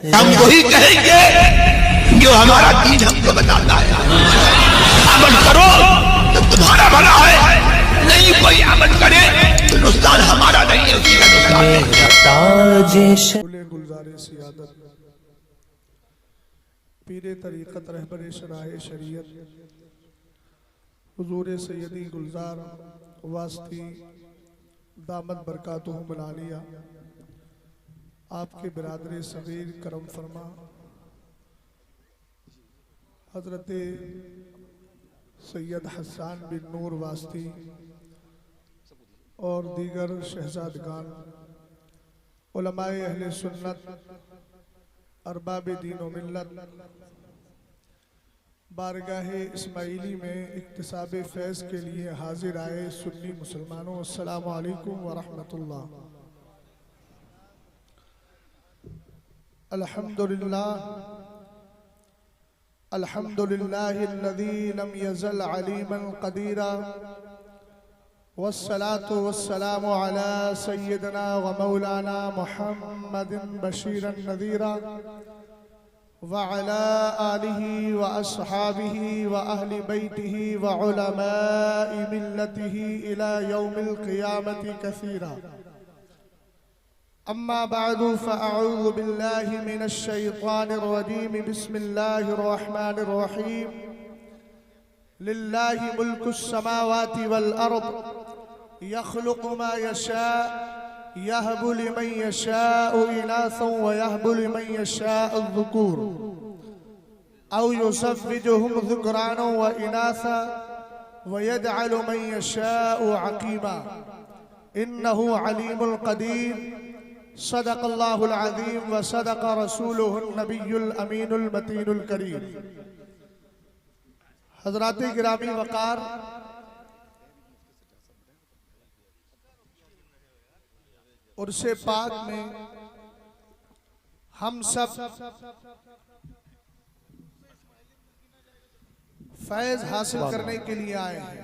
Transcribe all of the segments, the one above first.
हम वही कहेंगे जो हमारा दीन हमको बताता है। अमल करो तो तुम्हारा भला है, नहीं कोई अमल करे तो नुकसान हमारा नहीं है, उसका नुकसान है। गुलज़ारे सियादत पीरे तरीक़त रहबरे शराए शरीयत हुज़ूर सैयदी गुलजार वास्ती दामद बरकातुहु मनालिया आपके बिरादर सगीर करम फरमा हज़रत सैयद हसन बिन नूर वास्ती और दीगर शहजादगान उलमाए अहले सुन्नत अरबाब दीन व मिल्लत बारगाह इस्माइली में इक्तिसाब फैज़ के लिए हाजिर आए सुन्नी मुसलमानों, अस्सलामु अलैकुम व रहमतुल्लाह। अल्हम्दुलिल्लाह अल्हम्दुलिल्लाहिल्लज़ी लम यज़ल अलीमन क़दीरा वस्सलातु वस्सलामु अला सय्यिदना व मौलाना मुहम्मदिन बशीरन नज़ीरा व अला आलिहि व अस्हाबिहि व अहलि बैतिहि व उलमाए मिल्लतिहि इला यौमिल क़ियामति कसीरा। अम्मा बादु फ़अऊज़ु बिल्लाहि मिनश शैतानिर रजीम। बिस्मिल्लाहिर रहमानिर रहीम। लिल्लाहि मुल्कुस समावाति वल अर्द यख़्लुक़ु मा यशा यहबु लिमन यशाउ इनासन व यहबु लिमन यशाउ ज़ुकूर औ युज़व्विजुहुम ज़ुकरानन व इनासा व यजअलु मन यशाउ अक़ीमा इन्नहु अलीमुल क़दीर। सदक़ल्लाहुल अज़ीम व सदक़ रसूलुहुन नबियुल अमीनुल मतीनुल करीम। हज़रात गिरामी वक़ार, उर्से पाक में हम सब फैज़ हासिल करने के लिए आए हैं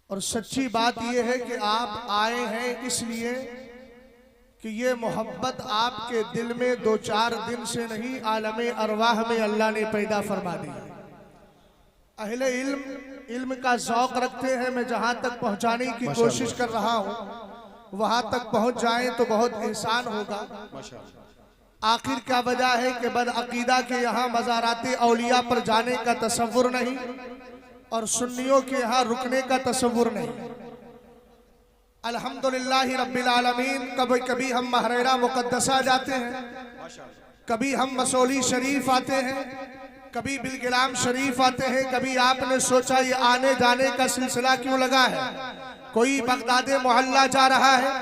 और सच्ची बात यह है कि आप आए हैं इसलिए कि ये मोहब्बत आपके दिल में दो चार दिन से नहीं, आलमे अरवाह में अल्लाह ने पैदा फरमा दी। अहले इल्म का ज़ौक़ रखते हैं। मैं जहाँ तक पहुँचाने की कोशिश कर रहा हूँ वहाँ तक पहुँच जाएं तो बहुत एहसान होगा। आखिर क्या वजह है कि बदअक़ीदा के यहाँ मज़ाराते औलिया पर जाने का तसव्वुर नहीं और सुन्नियों के यहाँ रुकने का तसव्वुर नहीं। अल्हम्दुलिल्लाहि रब्बिल आलमीन। कभी कभी हम महरेरा मुक़द्दसा जाते हैं, कभी हम मसौली शरीफ आते हैं, कभी बिलगिलाम शरीफ आते हैं। कभी आपने सोचा ये आने जाने का सिलसिला क्यों लगा है? कोई बगदादे मोहल्ला जा रहा है,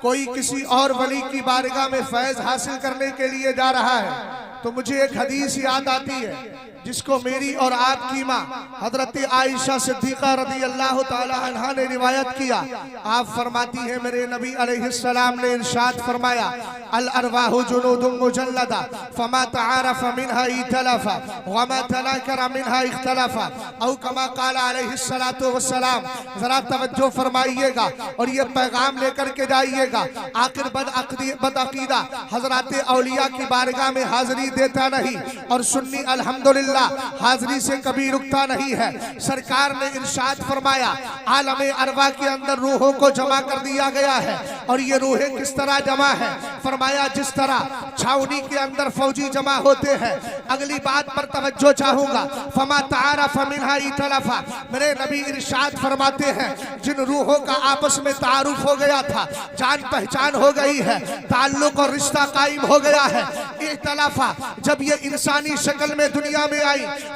कोई किसी और वली की बारगाह में फैज़ हासिल करने के लिए जा रहा है। तो मुझे एक हदीस याद आती है जिसको मेरी और आपकी माँ हजरत आयशा सिद्दीक़ा रज़ी अल्लाह ताला अन्हा ने रिवायत किया। आप फरमाती है मेरे नबी अलैहिस्सलाम ने इरशाद फरमाया, अल अरवाहु जुनूदुम मुजल्लदा फमा तआरफ मिनहा इतलफा वमा तनाकरा मिनहा इख्तलफा औ कमा क़ाला अलैहिस्सलातु वस्सलाम। जरा तवज्जो फरमाइएगा और ये पैगाम लेकर के जाइएगा। आखिर बदअक़ीदा हज़रात औलिया की बारगाह में हाज़िरी देता नहीं और सुन्नी अल्हम्दुलिल्लाह हाज़िरी से कभी रुकता नहीं है। सरकार ने इरशाद फरमाया, आलमे अरवा के अंदर रूहों को जमा कर दिया गया है। और ये रूहें किस तरह जमा है? फरमाया जिस तरह छावनी के अंदर फौजी जमा होते हैं। अगली बात पर तवज्जो चाहूंगा। फमा तआरफ मिनहा इतलफा। मेरे नबी इरशाद फरमाते हैं जिन रूहों का आपस में तारुफ हो गया था, जान पहचान हो गई है, ताल्लुक और रिश्ता कायम हो गया है। इतलफा जब ये इंसानी शक्ल में दुनिया में आई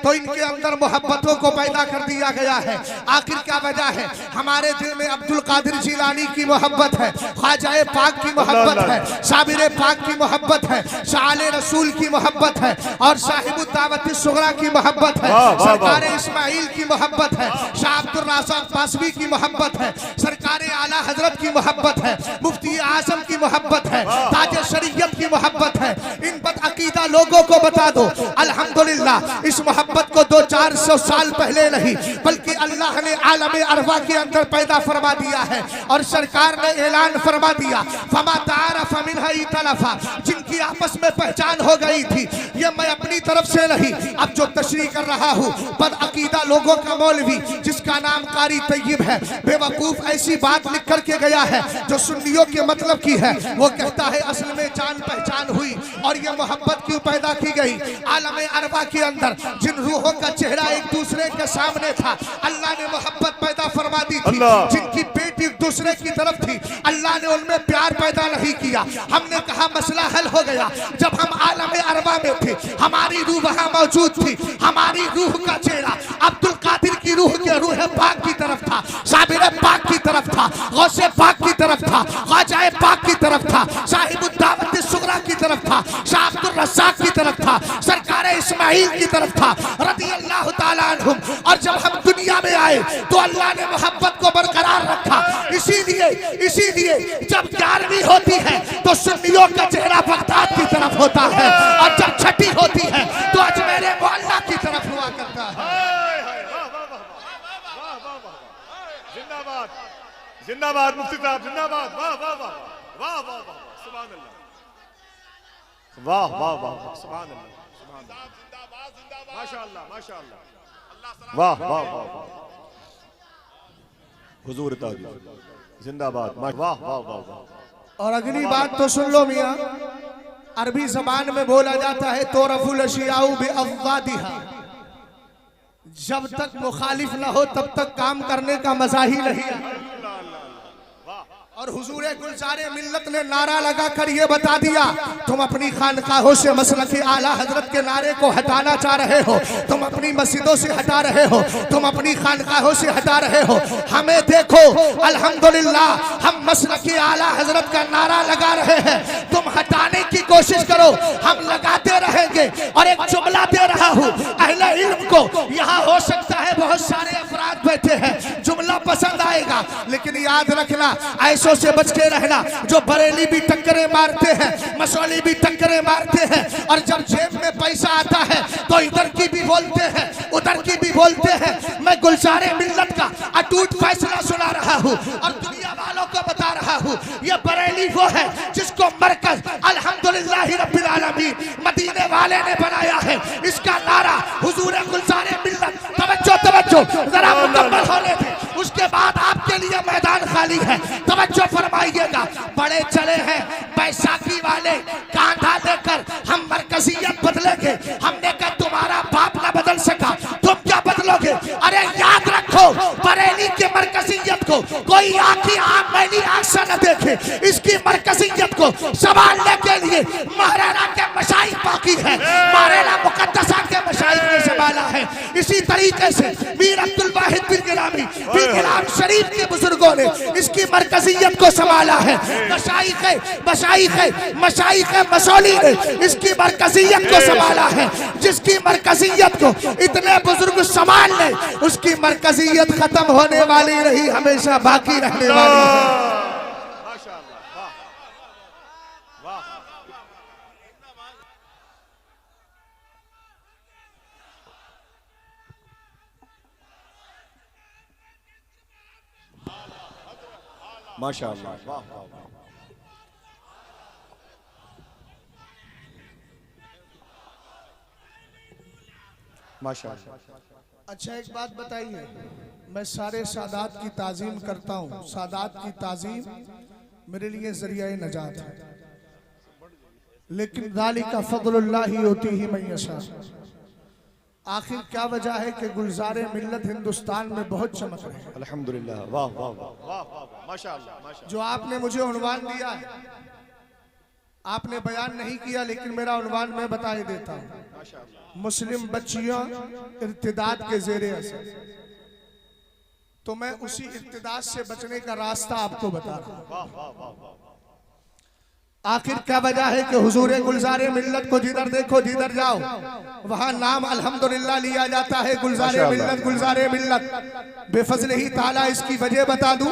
तो इनके अंदर मोहब्बतों को पैदा कर दिया गया है। आखिर क्या वजह है? हमारे दिल में अब्दुल कादिर जिलानी की मोहब्बत है, ख्वाजा पाक की मोहब्बत है, साबिर पाक की मोहब्बत है, शाले रसूल की मोहब्बत है और साहिबुद दावत सुगरा की मोहब्बत है, सरकार इस्माइल की मोहब्बत है, शाह अब्दुल राज़ाक़ पासवी की मोहब्बत है, सरकार आला हजरत की मोहब्बत है, मुफ्ती आज़म की मोहब्बत है, ताज शरीयत की मोहब्बत है। इन बदअक़ीदा लोगों को बता दो। अल्हम्दुलिल्लाह इस मोहब्बत को 200-400 साल पहले नहीं बल्कि अल्लाह ने आलम अरवा के अंदर पैदा फरमा दिया है और सरकार ने ऐलान फरमा दिया, फमा तारफ मिनहा इतलफा, जिनकी आपस में पहचान हो गई थी। ये मैं अपनी तरफ से नहीं, अब जो तशरीह कर रहा हूँ बदअकीदा लोगों का मौलवी जिसका नाम कारी तैयब है, बेवकूफ ऐसी बात लिख करके गया है जो सुन्नियों के मतलब की है। वो कहता है असल में जान पहचान हुई और ये मोहब्बत क्यों पैदा की गई। आलम अरवा के अंदर जिन रूहों का चेहरा एक दूसरे के सामने था, अल्लाह ने मोहब्बत पैदा फरमा दी थी। जिनकी पेट एक दूसरे की तरफ थी, अल्लाह ने उनमें प्यार पैदा नहीं किया। हमने कहा मसला हल हो गया। जब हम आलम अरवा में थे, हमारी रूह वहां मौजूद थी। हमारी रूह का चेहरा अब्दुल कादिर की रूह के रूह पाक की तरफ था, साबिर पाक की तरफ था, गौसे पाक की तरफ था, ख्वाजा पाक की तरफ था, साहिबुद्दावत सुगरा की तरफ था, शाह अब्दुल रज़्ज़ाक की तरफ था, सरकार इस्माइल की तरफ था रज़ी अल्लाह ताला अन्हुम। और जब हम दुनिया में आए तो अल्लाह ने मोहब्बत को बरकरार रखा। इसीलिए जब 11वीं होती है तो सुन्नियों का चेहरा बगदाद की तरफ होता है और जब छठी होती है तो अजमेर मोहल्ला की तरफ हुआ करता है। जिंदाबाद जिंदाबाद मुफ्ती साहब जिंदाबाद। वाह वाह वाह वाह वाह वाह सुभान अल्लाह, वाह वाह वाह सुभान अल्लाह, सुभान अल्लाह, माशाअल्लाह माशाअल्लाह, वाह वाह वाह हुजूर ताज़ जिंदाबाद, वाह वाह वाह वाह। और अगली बात तो सुन लो मियां, अरबी जबान में बोला जाता है तो रफुल अशियाउ बिअज़वादिहा, जब तक मुखालिफ ना हो तब तक काम करने का मजा ही नहीं है। और हुजूर गुलजारे मिल्लत ने नारा लगा कर ये बता दिया, तुम अपनी खानकाहों से मसलक आला हजरत के नारे को हटाना चाह रहे हो, तुम अपनी मस्जिदों से हटा रहे हो, तुम अपनी खानकाहों से हटा रहे हो। हमें देखो अल्हम्दुलिल्लाह हम मसलक आला हजरत का नारा लगा रहे हैं, तुम हटाने की कोशिश करो, हम लगाते रहेंगे। और एक जुमला दे रहा हूँ अहले इल्म को, यहाँ हो सकता है बहुत सारे अफराद बैठे हैं, जुमला पसंद आएगा, लेकिन याद रखना ऐसों से बच के रहना जो बरेली भी टक्करे मारते हैं, मसौली भी टक्करे मारते हैं, और जब जेब में पैसा आता है तो इधर की भी बोलते हैं उधर की भी बोलते हैं। मैं गुलजारे मिल्लत का अटूट फैसला सुना रहा हूँ और दुनिया वालों को बता रहा हूँ, ये बरेली वो है जिसको मरकज अल्हम्दुलिल्लाह रब्बिल आलमीन मदीने वाले ने बनाया है। इसका नारा हुजूर गुलजारे मिल्लत, तवज्जो तवज्जो जरा मुकम्मल होने दे, उसके बाद आपके लिए मैदान खाली है, तवज्जो फरमाइएगा। बड़े चले हैं बैसाखी वाले कांधा लेकर, हम मरकजियत बदलेंगे। हमने कहा तुम्हारा बाप ना बदल सका, तुम क्या बदलोगे? अरे याद रखो बरेली के मरकजियत को कोई आंखी आंख मैली आंख से न देखे। इसकी मरकजियत को संभालने के लिए महराना के मशाइख बाकी है, महराना मुकद्दसा के मशाइख ने संभाला है। इसी तरीके से मीर अब्दुल वाहिद बिन गिलामी बिन गिलाम शरीफ के बुजुर्गों ने इसकी मरकजियत को संभाला है। मशाइख मसौली ने इसकी मरकजियत को संभाला है। जिसकी मरकजियत को इतने बुजुर्ग संभाल ले, उसकी मरकजियत खत्म होने वाली नहीं, हमेशा बाकी रहने वाली है। माशाअल्लाह, वाह वाह वाह, माशाअल्लाह। अच्छा एक बात बताइए, मैं सारे सादात की ताज़ीम करता हूँ, सादात की ताज़ीम मेरे लिए ज़रिया नजात है, लेकिन ज़ालिका फ़ज़्लुल्लाहि युतीही मन यशा। आखिर क्या वजह है कि गुलजारे मिल्लत हिंदुस्तान में बहुत चमक रहे हैं? अल्हम्दुलिल्लाह, वाह वाह वाह वाह वाह, माशाअल्लाह माशाअल्लाह। जो आपने मुझे उन्वान दिया है, आपने बयान नहीं किया, लेकिन मेरा उन्वान मैं बता ही देता हूँ। मुस्लिम बच्चियों इर्तिदाद के ज़ेरे असर, तो मैं उसी इर्तिदाद से बचने का रास्ता आपको बता रहा हूँ। आखिर क्या वजह है कि हुजूर गुलजारे मिल्लत को जिधर देखो जिधर जाओ वहां नाम अल्हम्दुलिल्लाह लिया जाता है। गुलजारे मिल्लत, गुलजारे मिल्लत। बेफजल ही ताला इसकी वजह बता दूं,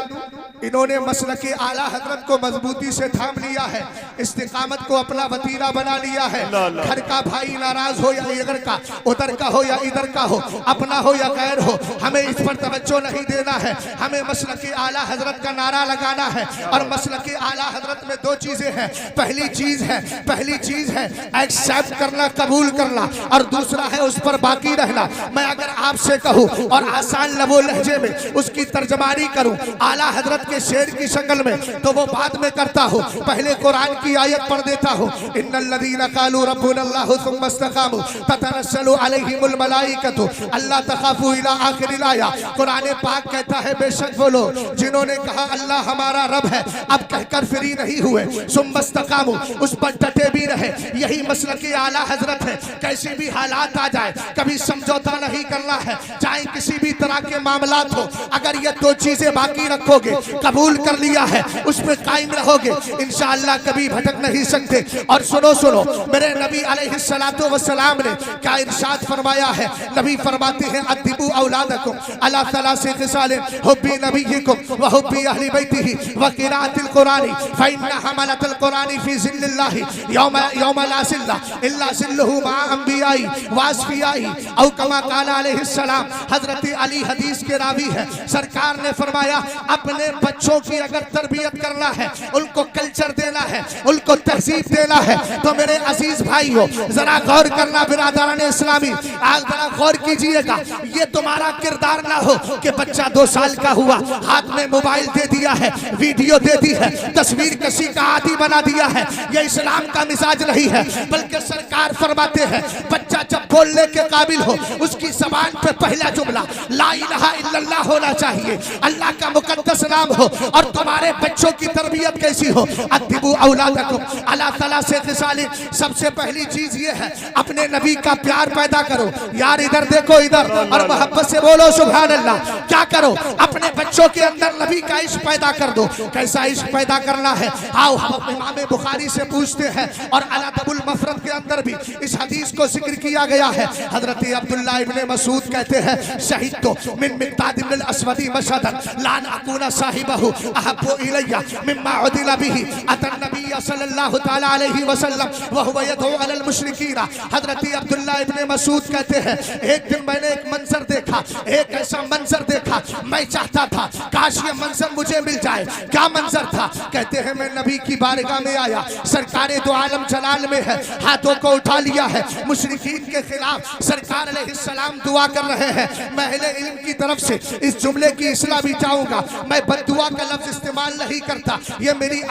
इन्होंने मसलके आला हजरत को मजबूती से थाम लिया है, इस्तिकामत को अपना वतीरा बना लिया है। घर का भाई नाराज हो या इधर का, उधर का हो या इधर का हो, अपना हो या गैर हो, हमें इस पर तवज्जो नहीं देना है। हमें मसलके आला हजरत का नारा लगाना है। और मसलके आला हजरत में दो चीजें हैं। पहली चीज है एक्सेप्ट करना, कबूल करना, और दूसरा है उस पर बाकी रहना। मैं अगर आपसे कहूं और आसान लबो लहजे में उसकी तर्जमानी करूं आला हजरत के शेर की शक्ल में, तो वो बाद में करता हूं। पहले कुरान की आयत पढ़ देता हूं, इन्नल्लज़ीना क़ालू रब्बुनल्लाहु सुम्मा इस्तक़ामू ततनज़्ज़लु अलैहिमुल मलाइकतु अल्ला तख़ाफ़ू इला आखिरिल आया। कुरान पाक कहता है बेशक वो लोग जिन्होंने कहा अल्लाह हमारा रब है, अब कहकर फ्री नहीं हुए, सुम्मा इस्तक़ामू, उस पर डटे भी रहे। यही मसलके आला हजरत है। कैसे भी हालात आ जाए कभी समझौता नहीं करना है, चाहे किसी भी तरह के मामलात हो। अगर ये दो चीजें बाकी रखोगे, कबूल कर लिया है, उस पर कायम रहोगे, इंशाअल्लाह कभी भटक नहीं सकते। और सुनो सुनो, मेरे नबी अलैहिस्सलातु वस्सलाम ने क्या इरशाद फरमाया है। नबी फरमाते हैं अद्दिबू औलादकुम अला सलासी खिसालिन हुब्बी नबिय्यिकुम व हुब्बी अहली बैतिही व क़िराअतिल कुरानी फ़इन्ना हमलतल कुरानी फ़ी ज़िल्लिल्लाहि यौमा ला ज़िल्ला इल्ला ज़िल्लुहु मा अंबियाई व अस्फ़ियाई औ कमा क़ाल अलैहिस्सलाम। हज़रत अली हदीस के रावी है। सरकार ने फरमाया अपने बच्चों की अगर तरबियत करना है, उनको कल्चर देना है, उनको तहजीब देना है, तो मेरे अजीज भाई हो जरा गौर करना बिरादरान इस्लामी, आज जरा गौर कीजिएगा। ये तुम्हारा किरदार ना हो कि बच्चा 2 साल का हुआ, हाथ में मोबाइल दे दिया है, वीडियो दे दी है, तस्वीर कसी का आदी बना दिया है। ये इस्लाम का मिजाज नहीं है। बल्कि सरकार फरमाते हैं बच्चा जब बोलने के काबिल हो, उसकी ज़बान पे पहला जुमला ला इलाहा इल्लल्लाह होना चाहिए, अल्लाह का मुकद्दस नाम हो। और तुम्हारे बच्चों की तरबियत कैसी हो, अद्दिबू औलादकुम अला सलासी खिसालिन। सबसे पहली चीज ये है अपने नबी का प्यार पैदा करो। यार इधर देखो इधर, और मोहब्बत से बोलो सुभान अल्लाह। क्या करो, अपने बच्चों के अंदर नबी का इश्क पैदा कर दो। कैसा इश्क पैदा करना है, आओ हम इमाम बुखारी से पूछते हैं। और अल-अदबुल मुफ़रद के अंदर भी इस हदीस को जिक्र किया गया है। हजरत अब्दुल्लाह इब्ने मसूद कहते हैं शहीद तो मिन मिक़दाद इब्न अल-अस्वदी मशहदन लान अकूना साहिबहु अहब्बु इलैया मिम्मा उदिला बिही अतन नबी सल्लल्लाहु तआला अलैहि वसल्लम व हुवा यदउ अलल मुशरिकीना। हजरत अब्दुल्लाह इब्ने मसूद कहते हैं एक दिन मैंने एक मंजर देखा, एक ऐसा मंजर देखा, मैं चाहता था काश ये मंजर मुझे मिल जाए। क्या मंजर था? कहते हैं मैं नबी की बारगाह में आया, सरकार दो आलम जलाल में है, हाथों को उठा लिया है, मुशरिकीन के खिलाफ सरकार अलैहिस्सलाम दुआ कर रहे हैं। मैं अहले इल्म की तरफ से इस जुमले की इस्लाह भी चाहूंगा। मैं बद्दुआ का लफ्ज इस्तेमाल नहीं करता, ये मेरी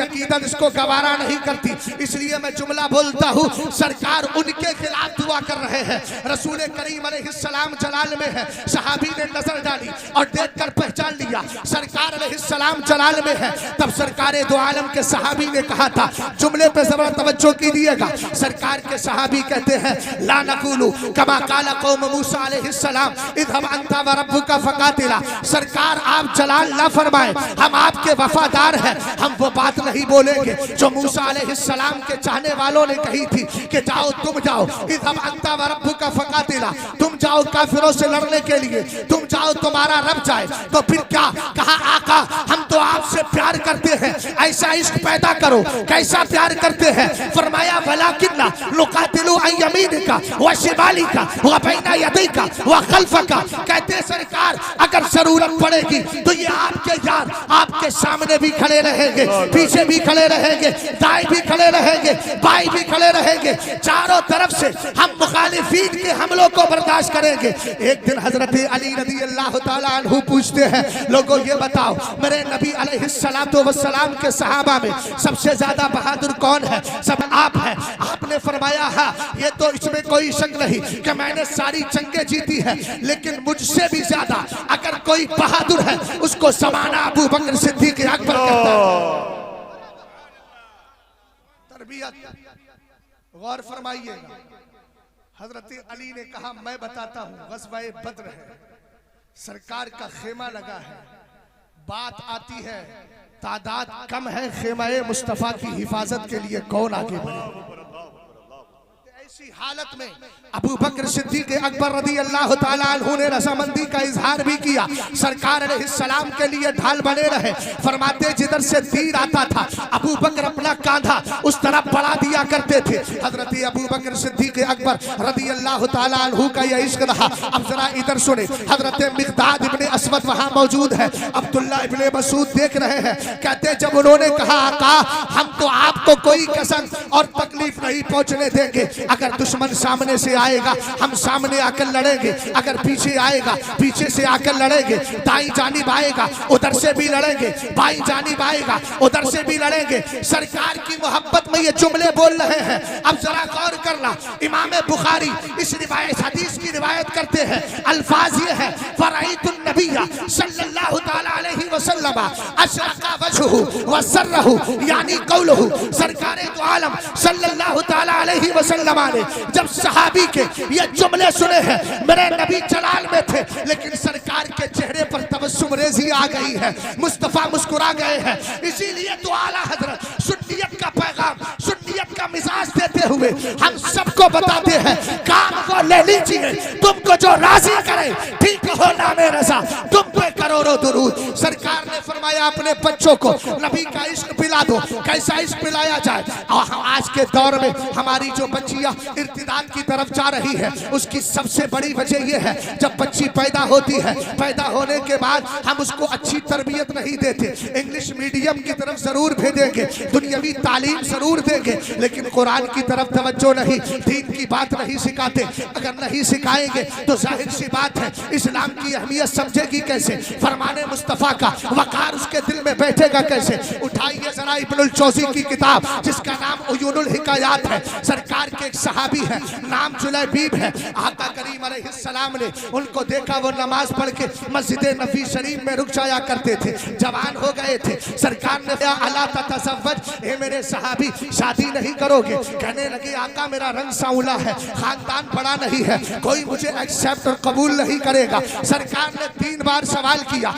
अकीदत इसको गवारा नहीं करती, इसलिए मैं जुमला बोलता हूँ। सरकार उनके खिलाफ दुआ कर रहे हैं। रसूल करीम अलैहिस्सलाम जलाल में है। सहाबी ने नजर डाली और देखकर पहचान लिया सरकार अलैहिस्सलाम जलाल में है। तब सरकार दो आलम के सहाबी ने कहा था, जुमले पे जरा तवज्जो कीजिएगा। सरकार के सहाबी कहते हैं ला नकुलु कमा काला कौम मूसा अलैहिस्सलाम इज़हब अंता व रब्बुका फकातिला। सरकार आप जलाल ना फरमाए, हम आपके वफादार हैं, हम वो बात नहीं बोलेंगे जो मूसा अलैहिस्सलाम के चाहने वालों ने कही थी कि जाओ तुम जाओ, इज़हब अंता व रब्बुका फकातिला, तुम जाओ काफिरों से लड़ने के लिए, तुम जाओ तुम्हारा रब जाए। तो फिर क्या कहा, आका हम तो आपसे प्यार करते हैं, ऐसा इश्क पैदा करो। कैसा प्यार करते हैं? फरमाया वलाकिन्ना नुकातिलु अन यमीनिका व शिमालिका व बैना यदैका व खल्फका। कहते सरकार अगर जरूरत पड़ेगी तो ये आपके यार आपके सामने भी खड़े रहेंगे, पीछे भी खड़े रहेंगे, दाएं भी खड़े रहेंगे, बाएं भी खड़े रहेंगे, चारों तरफ से हम मुखालिफीन के हमलों को बर्दाश्त करेंगे। एक दिन हजरत अली रज़ी अल्लाह ताला अन्हु पूछते हैं, लोगों ये बताओ मेरे नबी अलैहिस्सलातु वस्सलाम के सहाबा में सबसे ज्यादा बहादुर कौन है? सब आप हैं। आपने फरमाया है ये तो इसमें कोई शक नहीं कि मैंने सारी जंगें जीती है, लेकिन मुझसे भी ज्यादा अगर कोई बहादुर है उसको समाना अबू बकर सिद्दीक अकबर कहता है। तरबियत गौर फरमाइएगा। हजरत अली ने कहा मैं बताता हूँ, ग़ज़वा-ए बद्र है, सरकार का खेमा लगा है, बात आती है तादाद कम है, खेमाए मुस्तफ़ा की हिफाजत के लिए कौन आगे बढ़े। ऐसी हालत में अबू बकर सिद्दीक़ अकबर रज़ी अल्लाह ताला अन्हु ने रज़ामंदी का इजहार भी किया। सरकार अलैहिस्सलाम के लिए ढाल बने रहे। फरमाते जिधर से तीर आता था अबू बकर अपना कांधा उस तरफ बढ़ा दिया करते थे। हजरत अबू बकर सिद्दीक़ अकबर रज़ी अल्लाह ताला अन्हु का यह इश्क रहा। अब जरा इधर सुने, हजरत मिक़दाद इब्ने अस्वद वहाँ मौजूद है, अब्दुल्ला इब्ने मसूद देख रहे हैं। कहते जब उन्होंने कहा आका हम तो आपको कोई कसम और तकलीफ नहीं पहुँचने देंगे, अगर दुश्मन सामने से आएगा हम सामने आकर लड़ेंगे, अगर पीछे आएगा पीछे से आकर लड़ेंगे, दाईं जानिब आएगा उधर से भी लड़ेंगे, बाईं जानिब आएगा उधर से भी लड़ेंगे। सरकार की मोहब्बत में ये जुमले बोल रहे हैं। अब जरा गौर करना, इमाम बुखारी इस रिवायत हदीस की रिवायत करते हैं। अल्फाज ये है फराइतुन नबिय्या सल्लल्लाहु तआला अलैहि वसल्लम अशरका वजहु व सर्रहु, यानी कौलहु सरकारे दो आलम सल्लल्लाहु तआला अलैहि वसल्लम ने जब सहाबी के ये जुमले सुने हैं, मेरे नबी जलाल में थे लेकिन सरकार के चेहरे पर तबस्सुम रेज़ी आ गई है, मुस्तफ़ा मुस्कुरा गए हैं। इसीलिए तो आला हजरत सुन्नियत का पैगाम, सुन्नियत का मिजाज देते हुए हम सबको बताते हैं काम को ले लीजिए, तुमको जो राजी करे ठीक हो नामे रजा, तुम पे करोड़ों दुरूद। सरकार ने फरमाया अपने बच्चों को नबी का इश्क पिला दो। कैसा इश्क पिलाया जाए? आज के दौर में हमारी जो बच्चियां इर्तिदाद की तरफ जा रही है उसकी सबसे बड़ी वजह यह है जब बच्ची पैदा होती है, पैदा होने के बाद हम उसको अच्छी तरबियत नहीं देते, इंग्लिश मीडियम की तरफ जरूर भेजेंगे, दुनियावी तालीम जरूर देंगे, लेकिन कुरान की तरफ तवज्जो नहीं, दीन की बात नहीं सिखाते। अगर नहीं सिखाएंगे तो जाहिर सी बात है इस्लाम की अहमियत समझेगी कैसे, फरमाने मुस्तफ़ा का वकार उसके दिल में बैठेगा कैसे। उठाइए जरा इब्नुल जौज़ी की किताब जिसका नाम उयूनुल हिकायात है। सरकार के एक सहाबी है, नाम जुलैबीब है। आका करीम अलैहिस्सलाम ने उनको देखा, वो नमाज पढ़ के मस्जिद नबी शरीफ में रुक जाया करते थे, जवान हो गए थे। सरकार ने कहा अला ततज़व्वज, ए मेरे सहाबी शादी नहीं करोगे? कहने लगे आका मेरा रंग सांवला है, खानदान बड़ा नहीं है, कोई मुझे एक्सेप्ट और कबूल नहीं करेगा। सरकार ने 3 बार सवाल किया,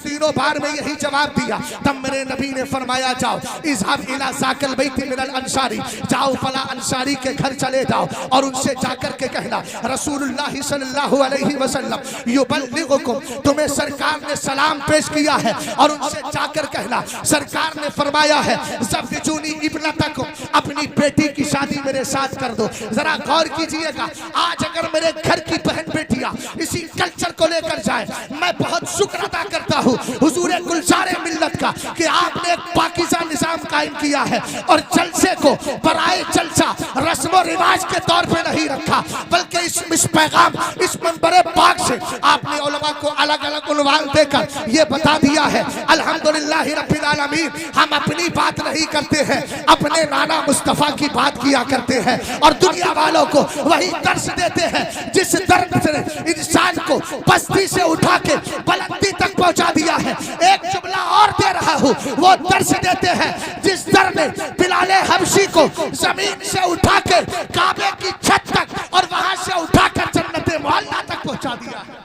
तीनों बार में यही जवाब दिया। तब मेरे नबी ने फरमाया जाओ इज़हाब इला ज़ाकिल बैति मिनल अंसारी, जाओ फला अंसारी के घर चले जाओ और उनसे जाकर के कहना रसूलुल्लाह सल्लल्लाहु अलैहि वसल्लम युबल्लिगुकुम, तुम्हें सरकार ने सलाम पेश किया है, और उनसे जाकर कहना सरकार ने फरमाया है ज़व्विजूनी इब्नतकुम, अपनी बेटी की शादी मेरे साथ कर दो। जरा गौर कीजिएगा, आज अगर मेरे घर की बहन बेटियां इसी कल्चर को लेकर जाए, मैं बहुत शुक्र अदा करता हूँ हुजूर गुलज़ारे मिल्लत का कि आपने एक पाकीज़ा निज़ाम कायम किया है और जलसे को बराए जलसा रस्म और रिवाज के तौर पे नहीं रखा, बल्कि इस पैगाम इस मंबरे पाक से आपने उलमा को अलग अलग उन्वान देकर ये बता दिया है अल्हम्दुलिल्लाह रब्बिल आलमीन। हम अपनी बात नहीं करते हैं, अपने नाना मुस्तफ़ा की बात किया करते हैं और दुनिया वालों को वही दर्श देते हैं जिस दर्द से इंसान को पस्ती से उठा के बुलंदी तक पहुंचा दिया है। एक जुमला और दे रहा हूँ, वो दर्श देते हैं जिस दर ने बिलाल हबशी को जमीन से उठा के काबे की छत तक और वहां से उठाकर जन्नत मुअल्ला तक पहुंचा दिया है।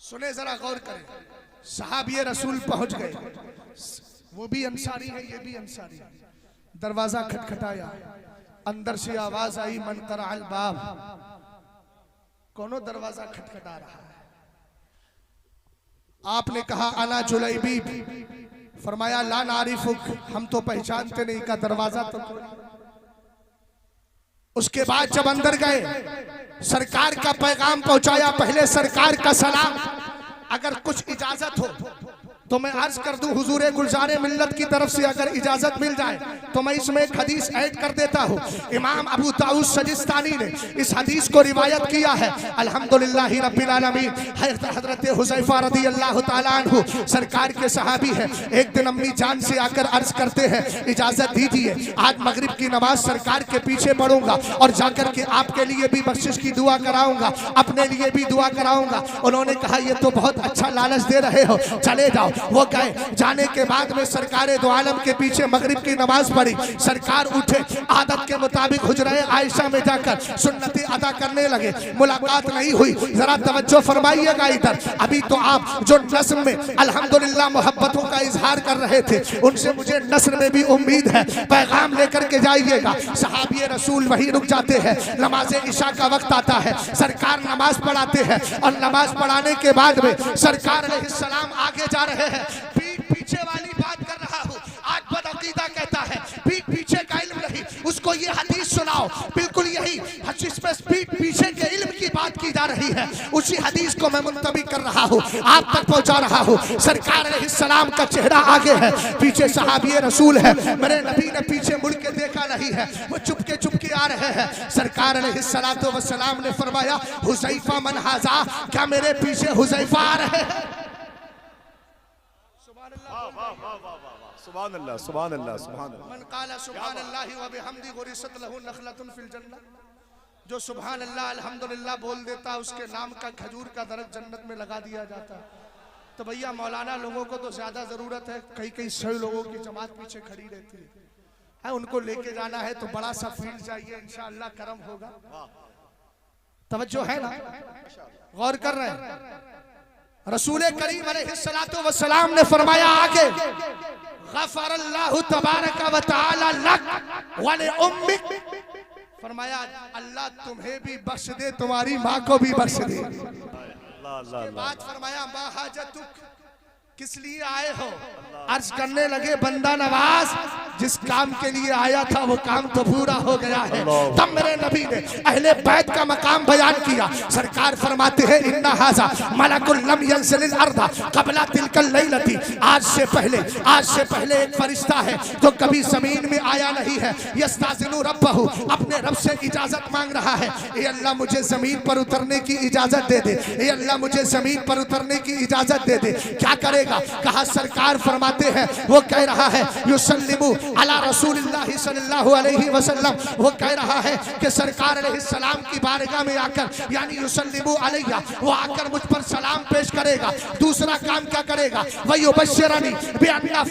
सुने जरा गौर करें, सहाबी रसूल पहुंच गए, वो भी अंसारी है ये भी अंसारी है। दरवाजा खटखटाया, अंदर से आवाज आई मन करअल बाब, कौनो दरवाजा खटखटा रहा है। आपने कहा अना जुलैबीब, फरमाया ला नारिफुक, हम तो पहचानते नहीं, का दरवाजा तो। उसके बाद जब अंदर गए सरकार का पैगाम पहुंचाया, पहले सरकार का सलाम, अगर कुछ इजाजत हो तो मैं अर्ज कर दूं हुजूर गुलज़ारे मिल्लत की तरफ से अगर इजाजत मिल जाए तो मैं इसमें एक हदीस ऐड कर देता हूं। इमाम अबू दाऊद सजिस्तानी ने इस हदीस को रिवायत किया है। अल्हम्दुलिल्लाह रब्बिल आलमीन। हजरत हुज़ैफा रज़ियल्लाहु ताला अन्हु सरकार के सहाबी हैं। एक दिन अम्मी जान से आकर अर्ज करते हैं इजाजत दीजिए, आज मगरिब की नमाज सरकार के पीछे पढ़ूंगा और जाकर के आपके लिए भी बख्शिश की दुआ कराऊंगा, अपने लिए भी दुआ कराऊंगा। उन्होंने कहा ये तो बहुत अच्छा लालच दे रहे हो, चले जाओ। वो गए। जाने के बाद में सरकार दो आलम के पीछे मगरिब की नमाज पढ़ी। सरकार उठे, आदत के मुताबिक हुजरे आयशा में जाकर सुन्नती अदा करने लगे। मुलाकात नहीं हुई। जरा तवज्जो फरमाइएगा इधर। अभी तो आप जो नस्म में अल्हम्दुलिल्लाह मोहब्बतों का इजहार कर रहे थे, उनसे मुझे नस्र में भी उम्मीद है पैगाम लेकर के जाइएगा। सहाबी रसूल वहीं रुक जाते हैं। नमाज इशा का वक्त आता है, सरकार नमाज पढ़ाते हैं और नमाज पढ़ाने के बाद में सरकार अलैहिस्सलाम आगे जा रहे हैं। पीठ पीछे वाली बात कर रहा हूँ। आज बदअकीदा कहता है पीठ पीछे का इल्म नहीं, उसको ये हदीस सुनाओ। बिल्कुल यही हदीस में पीठ पीछे के इल्म की बात की जा रही है। उसी हदीस को मैं मुंतबी कर रहा हूँ, आप तक पहुँचा रहा हूँ। सरकार अलैहिस्सलाम का चेहरा आगे है, पीछे सहाबी रसूल है। मेरे नबी ने पीछे मुड़ के देखा नहीं है, वो चुपके चुपके आ रहे हैं। सरकार अलैहिस्सलातु वस्सलाम ने फरमाया हुज़ैफा मन हाज़ा, क्या मेरे पीछे हुज़ैफा आ रहे हैं? सुभान अल्लाह, सुभान अल्लाह, सुभान अल्लाह। मन क़ाला सुभान अल्लाहि व बिहम्दिही गुरिसत लहु नखलतुन फिल जन्नह, जो सुभान अल्लाह अल्हम्दुलिल्लाह बोल देता उसके नाम का खजूर का दरख्त जन्नत में लगा दिया जाता है। तो भैया मौलाना लोगों को तो ज्यादा जरूरत है, कई कई 100 लोगों की जमात पीछे खड़ी रहती है, उनको लेके जाना है तो बड़ा सा फील्ड चाहिए, इंशाअल्लाह करम होगा। तवज्जो है ना, गौर कर रहे हैं। रसूल करीम अलैहिस्सलातु वस्सलाम ने फरमाया आगे, गफ़रल्लाहु तबारक व तआला लक व लिउम्मिक, फरमाया अल्लाह तुम्हें भी बख्श दे, तुम्हारी माँ को भी बख्श दे। बात फरमाया मा हाजतुक, किस लिए आए हो? अर्ज करने लगे बंदा नवाज, जिस काम के लिए आया था वो काम तो पूरा हो गया है। तब मेरे नबी ने अहले बैत का मकाम बयान किया। सरकार फरमाते हैं इन्ना हाजा मलकुल लम यंज़िल अर्दा क़ब्ला तिलकल लैलती, आज से पहले एक फरिश्ता है जो कभी जमीन में आया नहीं है। यस्ताज़िनु रब्बहु, अपने रब से इजाजत मांग रहा है, ए अल्लाह मुझे जमीन पर उतरने की इजाजत दे दे, ए अल्लाह मुझे जमीन पर उतरने की इजाजत दे दे। क्या करेगा? कहा सरकार फरमाते हैं वो कह रहा है युसल्लिमु अला रसूलिल्लाहि सल्लल्लाहु अलैहि वसल्लम, वो कह रहा है कि सरकार अलैहिस्सलाम की बारगाह में आकर, यानी युसल्लिमु अलैया, वो आकर मुझ पर सलाम पेश करेगा। दूसरा काम क्या करेगा? वयुबश्शिरनी बिअन्ना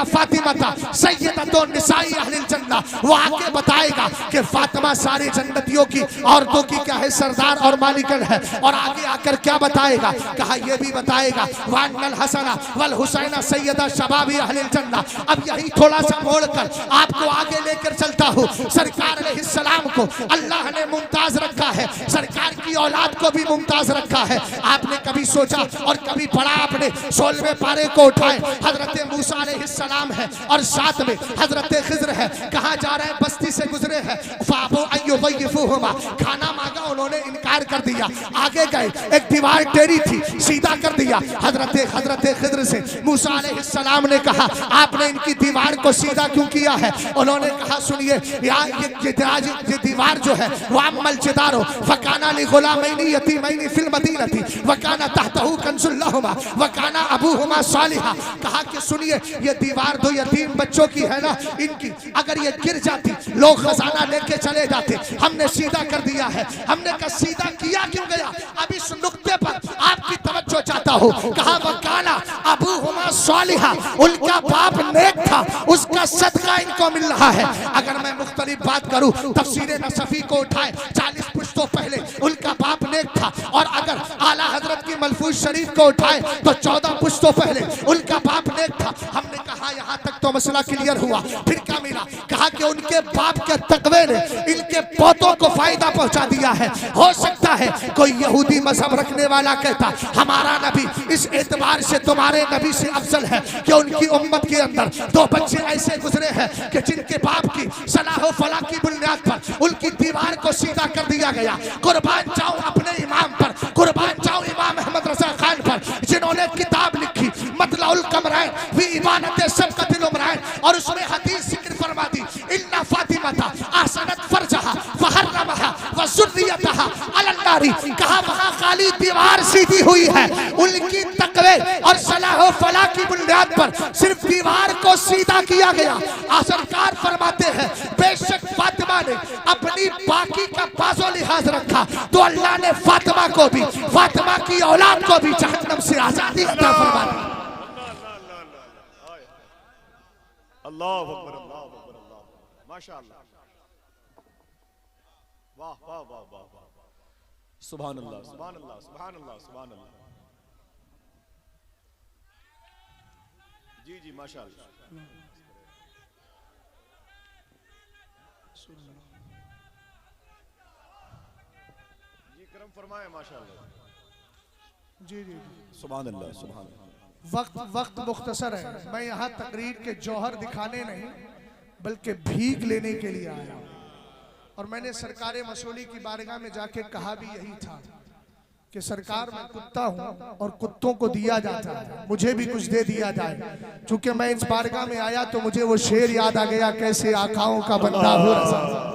फातिमा सय्यदतुन निसाई अहलिल जन्नह, वो आके बताएगा कि फातिमा सारे जन्नतियों की औरतों की क्या है, सरदार और मालिकन है। और आगे आकर क्या बताएगा? कहा ये भी बताएगा वान्नल हसना वल हुसैना सैयदा शबाबी अहलिल जन्नह। अब यही थोड़ा सा मोड़कर आपको आगे लेकर चलता हूँ। सरकार अलैहिस्सलाम को अल्लाह ने मुमताज रखा है, सरकार की औलाद को भी मुमताज रखा है। आपने कभी सोचा और कभी पढ़ा आपने 16वें पारे को उठाए, हजरत मूसा अलैहिस्सलाम है और साथ में हजरत खिज़्र है। कहाँ जा रहे हैं? बस्ती से गुजरे हैं। फाबो अय्युज़य्यिफुहुमा, खाना मांगा, उन्होंने इनकार कर दिया। आगे गए, एक दीवार टेढ़ी थी, सीधा कर दिया। हजरत खिज़्र से मूसा अलैहिस्सलाम ने कहा आपने इनकी दीवार को सीधा क्यों किया है? उन्होंने कहा सुनिए यार ये दीवार जो है वो अम्मल जिदारो फकाना लिगुलामैनी यतीमैनी फिल मदीनती वकाना तहतहु कंजुल लहुमा वकाना अबूहुमा सालिहा। कहा कि सुनिए ये दीवार दो यतीम बच्चों की है ना, इनकी अगर ये गिर जाती लोग खजाना लेके चले जाते, हमने सीधा कर दिया है। हमने कहा सीधा किया क्यों गया? अब इस नुक्ते पर आपकी तवज्जो चाहता हूँ। कहा वकाना अबूहुमा सालिहा, उनका बाप नेक था, उसका सदका इनको मिल रहा है। अगर मैं मुख्तलिफ बात करूं, तफसीर नसफी को उठाए 40 पुश्तों पहले उनका बाप नेक था, और अगर आला हजरत की मलफूज शरीफ को उठाए तो 14 पुश्तों पहले उनका बाप नेक था। हमने कहा यहाँ तक तो मसला क्लियर हुआ। फिर क्या मिला? कहा कि उनके बाप के तकवे ने इनके पोतों को फायदा पहुंचा दिया है। हो सकता है कोई यहूदी मजहब रखने वाला कहता हमारा नबी इस एतबार से तुम्हारे नबी से अफजल है कि उनकी उम्मत के अंदर 2 बच्चे ऐसे गुजरे हैं कि जिनके बाप की सलाह फला की बुनियाद पर उनकी दीवार को सीधा कर दिया गया। कुर्बान जाऊं अपने इमाम पर, कुर्बान जाऊं इमाम अहमद रजा खान पर, जिन्होंने किताब लिखी मतलाउल कमराइन वी इबानत सबकतिल उमराइन, और उसमें हदीस जिक्र फरमा दी इन्ना फातिमा था ahsanat फरजहा फहर्रमहा व ज़ुर्रियतहा अलल नारी। कहा वहां खाली दीवार सीधी हुई है, उनकी तकवे और सलाह फला की बुनियाद पर सिर्फ दीवार को सीधा किया गया। सरकार फरमाते हैं बेशक फातिमा ने अपनी बाकी का बाजो लिहाज रखा तो अल्लाह ने फातिमा को भी, फातिमा की औलाद को भी जहन्नम से आजादी अता फरमा दी। अल्लाह अकबर, अल्लाह अकबर, अल्लाह अकबर, माशाअल्लाह, वाह वाह वाह वाह वाह, सुभान अल्लाह, सुभान अल्लाह, सुभान अल्लाह, सुभान अल्लाह, जी जी माशाअल्लाह, जी करम फरमाए माशाअल्लाह, जी जी सुभान अल्लाह, सुभान अल्लाह। वक्त मुख्तसर है, मैं यहाँ तकरीर के जौहर दिखाने नहीं बल्कि भीख लेने के लिए आया हूँ। और मैंने सरकार मसूली की बारगाह में जाके कहा भी यही था कि सरकार मैं कुत्ता हूँ और कुत्तों को दिया जाता है, मुझे भी कुछ दे दिया जाए। चूंकि मैं इस बारगाह में आया तो मुझे वो शेर याद आ गया, कैसे आकाओं का बंदा हो रज़ा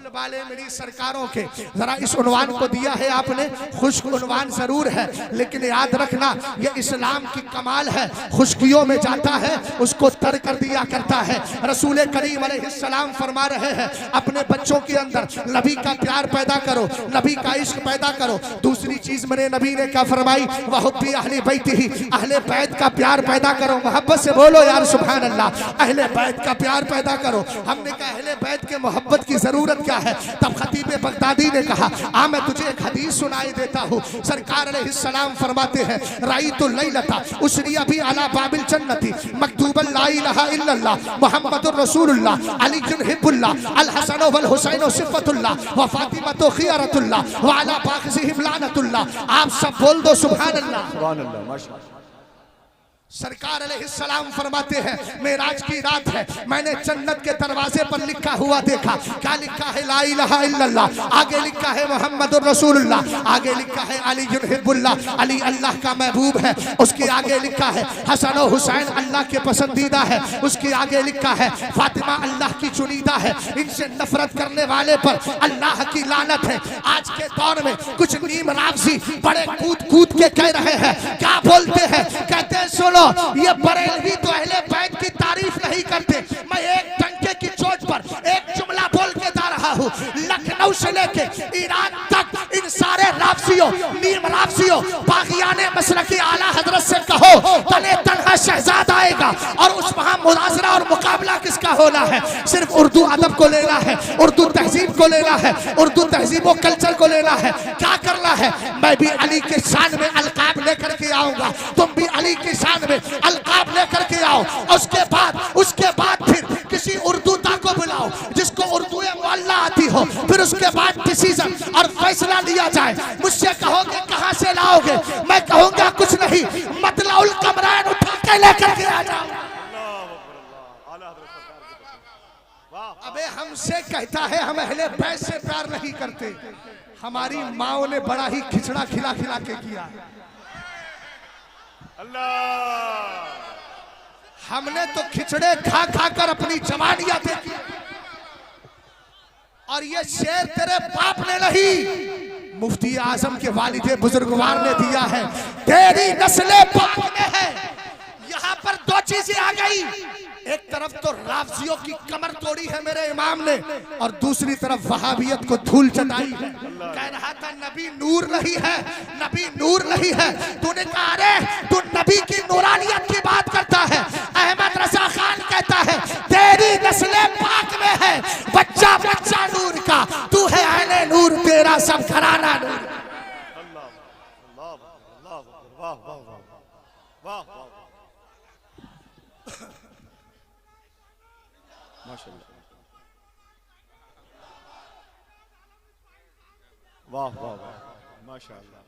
वाले मेरी सरकारों के। जरा इस उन्वान को दिया है आपने, खुश्क उन्वान जरूर है लेकिन याद रखना ये इस्लाम की कमाल है, खुश्कियों में जाता है उसको तर कर दिया करता है। रसूल करीम अलैहिस्सलाम फरमा रहे हैं अपने बच्चों के अंदर नबी का प्यार पैदा करो, नबी का इश्क पैदा करो। दूसरी चीज मेरे नबी ने क्या फरमाई, वहुब्बी अहले बैतिही, अहले बैत का प्यार पैदा करो। मोहब्बत से बोलो यार सुभान अल्लाह, अहले बैत का प्यार पैदा करो। हमने कहा अहले बैत के मोहब्बत की जरूरत क्या है? तब खतीब बगदादी ने कहा आ मैं तुझे एक हदीस सुनाई देता हूँ। सरकार अलैहिस्सलाम फरमाते हैं राईतुल लैलता उसरिया भी अला बाबिल जन्नती मकतूबन ला इलाहा इल्लल्लाह मुहम्मदुर रसूलुल्लाह अली हिब्बुल्लाह अल हसन वल हुसैन सिफतुल्लाह व फातिमा खियारतुल्लाह व अला बाक़िहिम लानतुल्लाह। आप सब बोल दो सुभान अल्लाह, सुभान अल्लाह, माशाअल्लाह। सरकार अलैहिस्सलाम फरमाते हैं मेराज की रात है, मैंने जन्नत के दरवाजे पर लिखा हुआ देखा। क्या लिखा है? ला इलाहा इल्लल्लाह, आगे लिखा है मुहम्मदुर रसूलुल्लाह, आगे लिखा है अली हिब्बुल्लाह, अली अल्लाह का महबूब है। उसके आगे लिखा है हसन और हुसैन अल्लाह के पसंदीदा है। उसके आगे लिखा है फातिमा अल्लाह की चुनीदा है। इनसे नफरत करने वाले पर अल्लाह की लानत है। आज के दौर में कुछ नीम राफजी बड़े कूद कूद के कह रहे हैं, क्या बोलते हैं? कहते हैं सुनो ये बरेलवी तो अहले बैत की तारीफ नहीं करते। मैं एक टंके की चोट पर एक जुमला बोल के जा रहा हूँ, लखनऊ से लेके ईरान तक इन सारे राफसियों नीम राफसियों बागियाने मसलकी आला हजरत से कहो तने तनहा शहजाद आएगा और उस वहां मुनाजरा और मुकाबला किसका होना है? सिर्फ उर्दू अदब को लेना है, उर्दू तहजीब को लेना है, उर्दू तहजीब और कल्चर को लेना है। क्या करना है? मैं भी अली के शान में अलकाब लेकर के आऊंगा, तुम भी अली के शान में अलकाब लेकर के आओ। उसके बाद फिर किसी उर्दूता को बुलाओ जिसको उर्दू मुअल्ला आती हो, फिर उसके बाद डिसीजन और फैसला लिया जाए। मुझसे कहोगे कहां से लाओगे? मैं कहूंगा कुछ नहीं, मतलाउल कमरान उठा के लेकर के आ जाओ। अबे हमसे कहता है हम अहले बैत से प्यार नहीं करते, हमारी माओ ने बड़ा ही खिचड़ा खिला खिला के किया। अल्लाह, हमने तो खिचड़े खा खा कर अपनी जवानियां देखी, और ये शेर तेरे बाप ने नहीं, मुफ्ती आजम के वालिदे बुजुर्गवार ने दिया है। तेरी नस्ले पाक में है। यहाँ पर दो चीजें आ गई, एक तरफ तो राफजियों की कमर तोड़ी है मेरे इमाम ने, और दूसरी तरफ वहाबियत को धूल चटाई है। कह रहा था नबी नूर नहीं है, नबी नूर नहीं है। तूने कहा अरे तू नबी की नूरानियत की बात करता है। अहमद रजा खान कहता है तेरी नस्ले पाक में है, बच्चा बच्चा नूर का, तू है अहले नूर, तेरा सब घराना नूर। वाह वाह वाह वाह वाह, माशाअल्लाह, वाह वाह वाह, माशाअल्लाह।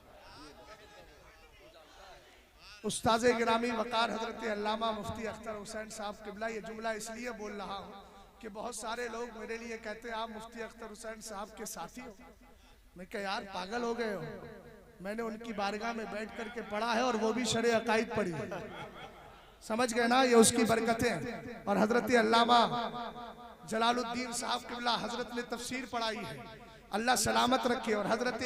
उस्ताज़े गिरामी वकार हजरत अल्लामा मुफ्ती अख्तर हुसैन साहब किबला, ये जुमला इसलिए बोल रहा हूँ कि बहुत सारे लोग मेरे लिए कहते हैं आप मुफ्ती अख्तर हुसैन साहब के साथी हो। मैं कहा यार पागल हो गए हो, मैंने उनकी बारगाह में बैठ करके पढ़ा है और वो भी शरे अकायद पढ़ी है। समझ गए ना, ये उसकी बरकतें। और हजरत अल्लामा जलालुद्दीन साहब किबला हजरत ने तफसीर पढ़ाई है, अल्लाह सलामत रखे। और हजरत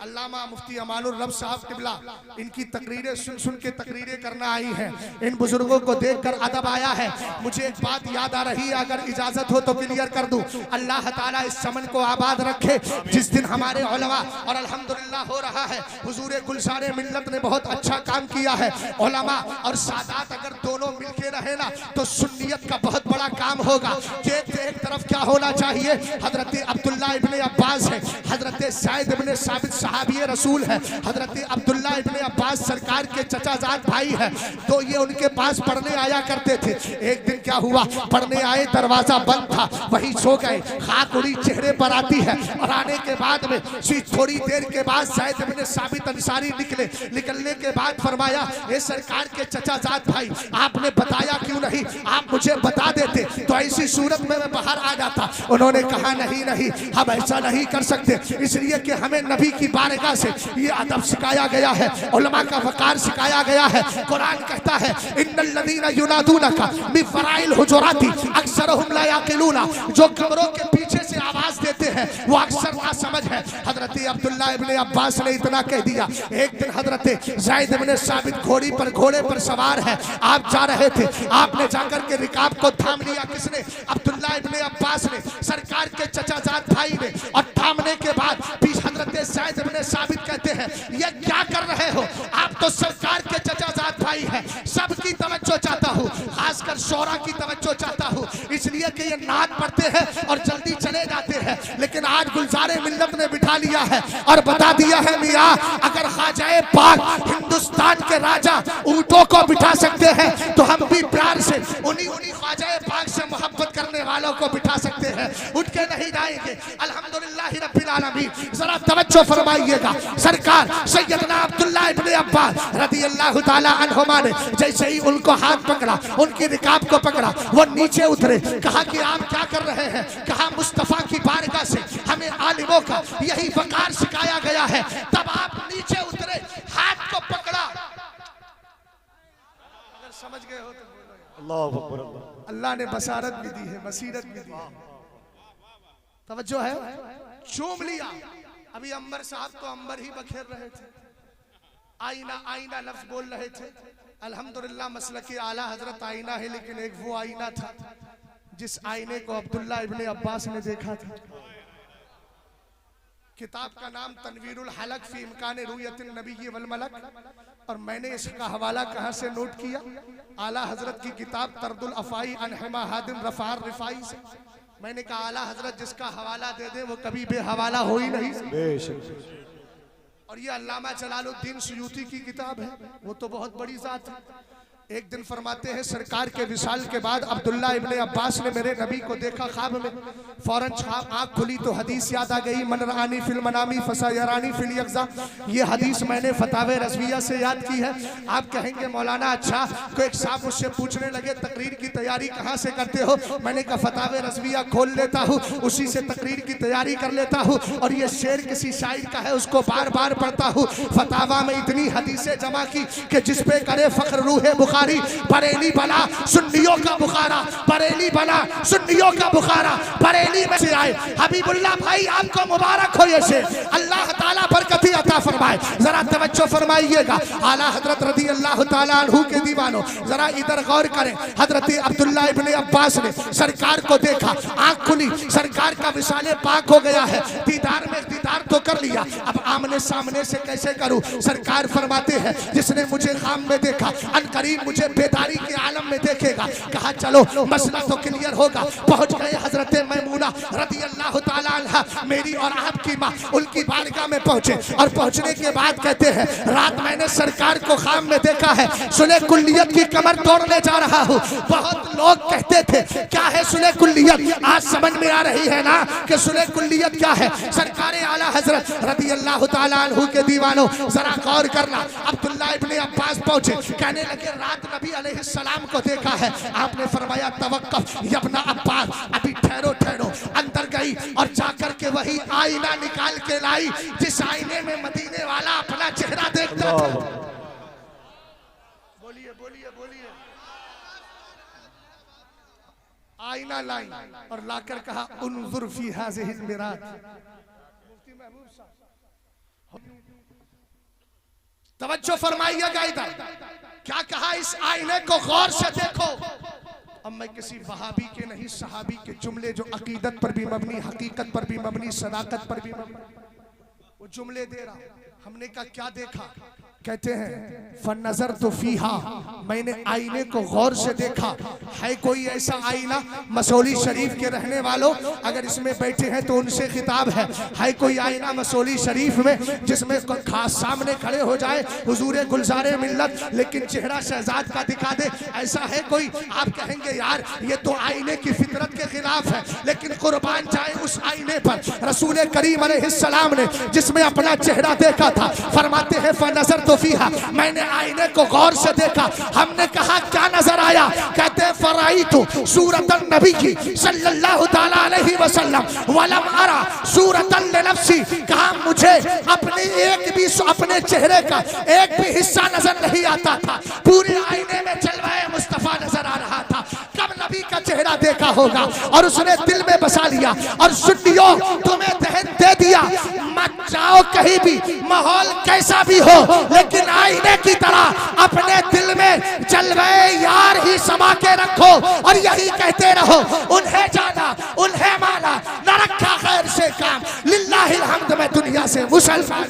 अल्लामा मुफ्ती अमानुर रब साहब किबला इनकी तकरीरें सुन सुन के तकरीरें करना आई हैं। इन बुजुर्गों को देखकर अदब आया है। मुझे एक बात याद आ रही है, अगर इजाजत हो तो क्लियर कर दूं। अल्लाह ताला इस चमन को आबाद रखे जिस दिन हमारे उलमा, और अल्हम्दुलिल्लाह हो रहा है, हुजूर गुलजार मिल्लत ने बहुत अच्छा काम किया है। उलमा और सादात अगर दोनों मिलके रहे ना तो सुन्नियत का बहुत बड़ा काम होगा। एक तरफ क्या होना चाहिए, हजरत अब्दुल्ला इब्ने अब्बास है, हजरत सैयद इब्ने साबित सहाबी रसूल है, हजरत अब्दुल्ला इब्ने अब्बास सरकार के चचाजाद भाई है। तो ये उनके पास पढ़ने आया करते थे। एक दिन क्या हुआ, पढ़ने आए, दरवाजा बंद था, वहीं सो गए। खाक उड़ी चेहरे पर आती है और आने के बाद में थोड़ी देर के बाद सैयद इब्ने साबित अंसारी निकले। निकलने के बाद फरमाया, ये सरकार के चचाजाद भाई, आपने बताया क्यों नहीं, आप मुझे बता देते तो ऐसी सूरत में मैं बाहर आ जाता। उन्होंने कहा नहीं नहीं, हम ऐसा नहीं कर सकते, इसलिए कि हमें नबी की बारगाह से ये अदब सिखाया गया है, उलमा का वकार सिखाया गया है। कुरान कहता है, इन्नल लदीना युनादूनका मिन वराइल हुजुराती अक्सरुहुम ला याकिलूना, जो कमरों के पीछे से आवाज देते हैं वो अक्सर ना समझ है। हजरत अब्दुल्ला इब्ने अब्बास ने इतना कह दिया। एक दिन हजरत ज़ैद इब्ने साबित घोड़े पर सवार है, आप जा रहे थे, आपने जाकर के रिकाब को थाम लिया। किसने? अब्दुल्ला इब्ने अब्बास ने, सरकार के चचाजाद भाई ने। और थामने के बाद हजरत ज़ैद इब्ने साबित कहते हैं, ये क्या कर रहे हो, आप तो सरकार के चचाजाद भाई हैं, सबकी तवज्जो चाहता हूँ, खासकर शोरा की तवज्जो चाहता हूँ, इसलिए कि ये नात पढ़ते हैं और जल्दी चले जाते हैं। लेकिन आज गुलजारे मिल्लत ने बिठा लिया है और बता दिया है, मियाँ अगर ख्वाजाए पाक हिंदुस्तान के राजा ऊंटों को बिठा सकते हैं तो हम भी प्यार से उन्हीं ख्वाजाए पाक से मोहब्बत करने वालों को बिठा सकते हैं, उठ के नहीं जाएंगे। अल्हम्दुलिल्लाह रब्बिल आलमीन। जरा तवज्जो फरमाइएगा, सरकार सैयदना अब्दुल्ला इब्ने अब्बास रदियल्लाहु ताला अन्हुमा ने जैसे ही उनको हाथ पकड़ा, उनकी रिकाब को पकड़ा, वो नीचे उतरे। कहा कि आप क्या कर रहे हैं? कहा मुस्तफा की बारगाह से हमें आलिमों का यही वकार सिखाया गया है। तब आप नीचे उतरे, हाथ को पकड़ा। अगर समझ गए हो तो अल्लाहु अकबर। अल्लाह ने बसारत भी दी है, बसीरत भी दी है, तवज्जो है, चूम लिया। अभी अंबर साहब तो अंबर ही बखेर रहे थे, आईना आईना लफ्ज बोल रहे थे। अल्हम्दुलिल्लाह मसलके आला हजरत आईना है, लेकिन एक वो आईना था जिस आईने को अब्दुल्ला इब्ने अब्बास ने देखा था। किताब का नाम तनवीरुल हलक फी इम्कान रुयतिन नबी वल मलक, और मैंने इसका हवाला कहाँ से नोट किया? आला हजरत की किताब तरदुल अफाई अनहमा हादिम रफार रिफाई से। मैंने कहा आला हजरत जिसका हवाला दे दे वो कभी बेहवाला हो ही नहीं। और ये अल्लामा जलालुद्दीन सुयूती की किताब है, वो तो बहुत बड़ी जात है। एक दिन फरमाते हैं, सरकार के विसाल के बाद अब्दुल्ला इब्ने अब्बास ने मेरे नबी को देखा ख्वाब में। फौरन आँख खुली तो हदीस याद आ गई, मन रानी फिल मनामी फसायरानी फिल यक़ज़ा। ये हदीस मैंने फतावे रज़विया से याद की है। आप कहेंगे मौलाना अच्छा, तो एक साहब मुझसे पूछने लगे तकरीर की तैयारी कहाँ से करते हो? मैंने कहा फतावे रज़विया खोल लेता हूँ, उसी से तकरीर की तैयारी कर लेता हूँ, और ये शेर किसी शायर का है उसको बार बार पढ़ता हूँ। फतावा में इतनी हदीसें जमा की कि जिस पे करे फख्र रूहे बुखारी, बरेली बना सुन्नियों का बुखारा, बरेली बना सुन्नियों का बुखारा, बरेली में से आए। हबीबुल्लाह भाई आपको मुबारक हो, ये से अल्लाह ताला बरकती अता फरमाए। जरा तवज्जो फरमाइएगा, आला हजरत रज़ियल्लाहु ताला अन्हु के दीवानों जरा इधर गौर करें। हजरत अब्दुल्ला इब्ने अब्बास ने सरकार को देखा, आंख खुली, सरकार का विसाले पाक हो गया है। दीदार में दीदार तो कर लिया, अब आमने सामने से कैसे करूं? सरकार फरमाते हैं, जिसने मुझे ख़ाम में देखा अनकरीब मुझे बेदारी के आलम में देखेगा। कहा चलो मसला तो क्लियर होगा। पहुंच गए हजरत मैमूना रदियल्लाहु ताला अन्हा, मेरी और आपकी माँ, उनकी बारगाह में पहुंचे। और पहुंचने के बाद कहते हैं, रात मैंने सरकार को ख़ाम में देखा है, सुले कुल्लियत की कमर तोड़ने जा रहा हूँ। बहुत लोग कहते थे क्या है सुले कुल्लियत, आज समझ में आ रही है ना कि सुले कुल्लियत क्या है। सरकार आला हजरत रदियल्लाहु ताला अन्हु के दीवानों जरा गौर करना। अब्दुल्ला इब्ने अब्बास पहुंचे, कहने लगे रात नबी अलैहिस्सलाम को देखा है। आपने फरमाया तवक्कफ यब्ना अब्बास, अभी ठहरो ठहरो। अंदर गई और जाकर के वही आईना निकाल के लाई जिस आईने में मदीने वाला अपना चेहरा देखता था। बोलिए बोलिए बोलिए। आईना लाई और लाकर कहा उन्जुर फी हाज़िहिल मिरात, तवज्जो फरमाइएगा इधर, क्या कहा, इस आईने को गौर से देखो। अब मैं किसी वहाबी के नहीं, सहाबी के जुमले जो अकीदत पर भी मबनी, हकीकत पर भी मबनी, सदाकत पर भी मबनी, वो जुमले दे रहा। हमने कहा क्या देखा, कहते हैं फनजर तो फीहा, मैंने आईने को गौर से देखा। है कोई ऐसा आईना, मसौली शरीफ के रहने वालों अगर इसमें बैठे हैं तो उनसे खिताब है कोई आईना मसौली शरीफ में जिसमें खास सामने खड़े हो जाए हुजूर गुलजारे मिल्लत, लेकिन चेहरा शहजाद का दिखा दे, ऐसा है कोई? आप कहेंगे यार ये तो आईने की फितरत के खिलाफ है, लेकिन कुर्बान जाए उस आईने पर रसूल करीम अलैहिस्सलाम ने जिसमें अपना चेहरा देखा था। फरमाते हैं फनजर तो फीहा, मैंने आईने को गौर से देखा। हमने कहा क्या नजर आया, कहते हैं फराइतु सूरतन नबी सल्लल्लाहु तआला अलैहि वसल्लम वलम अरा सूरतन लिनफ्सी, कहा मुझे अपने एक भी अपने चेहरे का एक भी हिस्सा नजर नहीं आता था, पूरे आईने में जलवाए मुस्तफा नजर आ रहा था। कब नबी का चेहरा देखा होगा और उसने दिल में बसा लिया। और सुन्नियों तुम्हें दहन दे दिया, मत जाओ कहीं भी, माहौल कैसा भी हो, लेकिन आईने की तरह अपने दिल में जलवे यार ही समा के रखो और यही कहते रहो, उन्हें जाना उन्हें माना, न रखा खैर से काम, लिल्लाहिल हम्द में दुनिया से मुसलमान।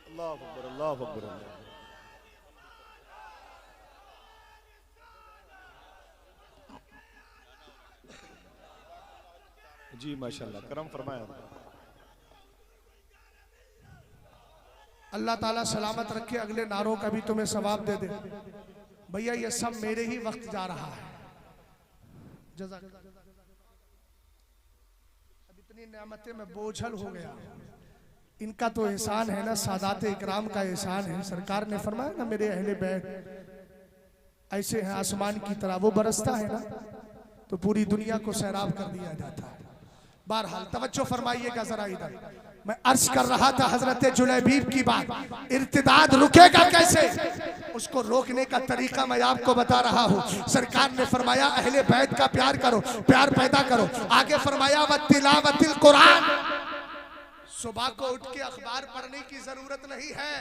अल्लाह अकबर, अल्लाह अकबर। जी माशाल्लाह, करम फरमाया। अल्लाह ताला सलामत रखे, अगले नारों का भी तुम्हें सवाब दे दे। भैया ये सब मेरे ही वक्त जा रहा है। अब इतनी नेमतें में बोझल हो गया, इनका तो एहसान है ना, सादात इकराम का एहसान है। सरकार ने फरमाया ना मेरे अहले बैत ऐसे हैं आसमान की तरह, वो बरसता है ना तो पूरी दुनिया को सैराब कर दिया जाता है। बहरहाल तवज्जो फरमाइएगा जरा इधर, मैं अर्ज कर रहा था हजरत जुलैबीब की बात, इर्तिदाद रुकेगा कैसे, उसको रोकने का तरीका मैं आपको बता रहा हूँ। सरकार ने फरमाया अहले बैत का प्यार करो, प्यार पैदा करो। आगे फरमाया वतिलावतिल कुरान, सुबह को उठ के अखबार पढ़ने की जरूरत नहीं है,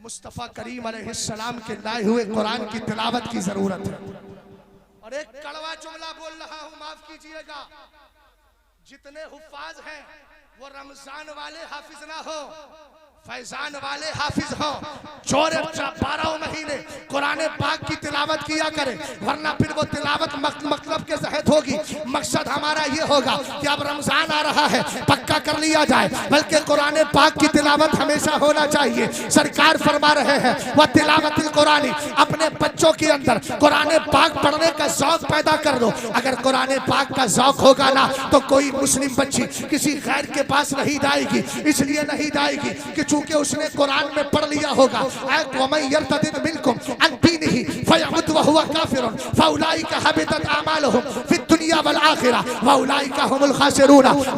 मुस्तफा करीम अलैहिस्सलाम के लाए हुए कुरान की तिलावत की जरूरत है। और एक कड़वा जुमला बोल रहा हूँ, माफ कीजिएगा, जितने हुफ्फाज हैं वो रमजान वाले हाफिज ना हो, फैजान वाले हाफिज हो, 12 महीने कुरान पाक की तिलावत किया करें, वरना फिर वो तिलावत मतलब के तहत होगी। मकसद हमारा ये होगा कि अब रमजान आ रहा है, पक्का कर लिया जाए, बल्कि कुरान पाक की तिलावत हमेशा होना चाहिए। सरकार फरमा रहे हैं वह तिलावतिल कुरानी, अपने बच्चों के अंदर कुरान पाक पढ़ने का शौक पैदा कर दो। अगर कुरान पाक का शौक होगा ना तो कोई मुस्लिम बच्ची किसी गैर के पास नहीं जाएगी, इसलिए नहीं जाएगी कि चूंकि उसने कुरान में पढ़ लिया होगा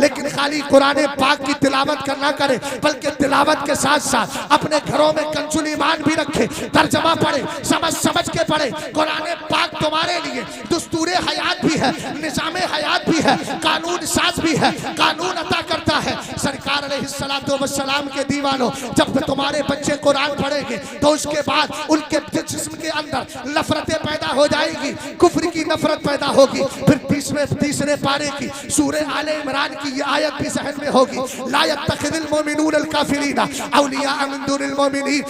लेकिन खाली कुरान पाक की तिलावत करना करे, बल्कि तिलावत के साथ साथ अपने घरों में कंजुल ईमान भी रखे, तर्जमा पढ़े, समझ समझ के पढ़े। कुरान पाक तुम्हारे लिए दस्तूर हयात भी है, निजाम हयात भी है, कानून साज भी है, कानून अता करता है। सरकार अलैहिस्सलातु वस्सलाम के दीवानों, जब तुम्हारे बच्चे कुरान पढ़ेंगे तो उसके बाद उनके जिस्म के अंदर नफरतें पैदा हो जाएगी, कुफ्र की नफरत पैदा होगी। फिर तीसरे पारे की सूरह आले इमरान की ये आयत भी ज़हन में होगी, ला यत्तखिज़ुल मुमिनून अल काफिरीना औलिया मिन दुनिल मुमिनीन,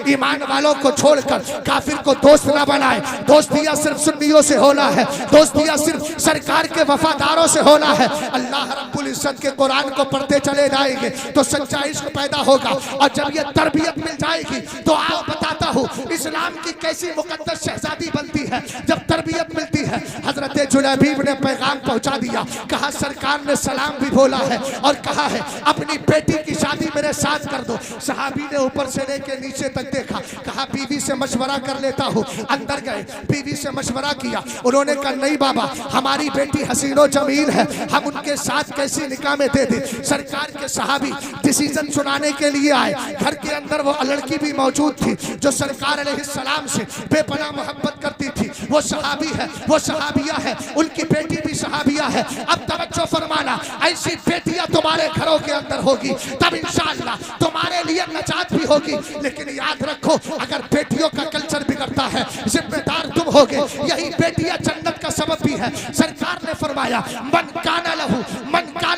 ईमान वालों को छोड़कर काफिर को दोस्त ना बनाए। दोस्तियां सिर्फ सुन्नियों से होना है, दोस्तियां सिर्फ सरकार के वफादारों से होना है। अल्लाह रब्बुल इज्जत के कुरान को पढ़ते चले जाएंगे तो सच्चा इश्क पैदा होगा, और जब ये तरबियत मिल जाएगी तो आओ बताता हूँ इस्लाम की कैसी मुकद्दस शहजादी बनती है जब तरबियत मिलती है। हजरत जुलैबीब ने पैगाम पहुंचा दिया, कहा सरकार ने सलाम भी बोला है और कहा है अपनी बेटी की शादी मेरे साथ कर दो। सहाबी ने ऊपर से लेके नीचे तक देखा, कहा बीवी से मशवरा कर लेता हूँ। अंदर गए, बीवी से मशवरा किया, उन्होंने कहा नहीं बाबा, हमारी बेटी हसीनो जमील है, हम उनके साथ कैसी निकाह में दे दे। सरकार के सहाबी डिसीजन सुनाने के लिए आए, घर के अंदर वो लड़की भी मौजूद थी जो सरकार अलैहिस्सलाम से बेपनाह मोहब्बत करती थी, वो सहाबी है, वो सहाबिया है, उनकी बेटी भी सहाबिया है। अब तवज्जो फरमाना, ऐसी बेटियां तुम्हारे घरों के अंदर होगी तब इंशाअल्लाह तुम्हारे लिए नजात भी होगी। लेकिन याद रखो, अगर बेटियों का कल्चर बिगड़ता है, जिम्मेदार तुम होगे। यही बेटियां जन्नत का सबब भी है। सरकार ने फरमाया, मन काना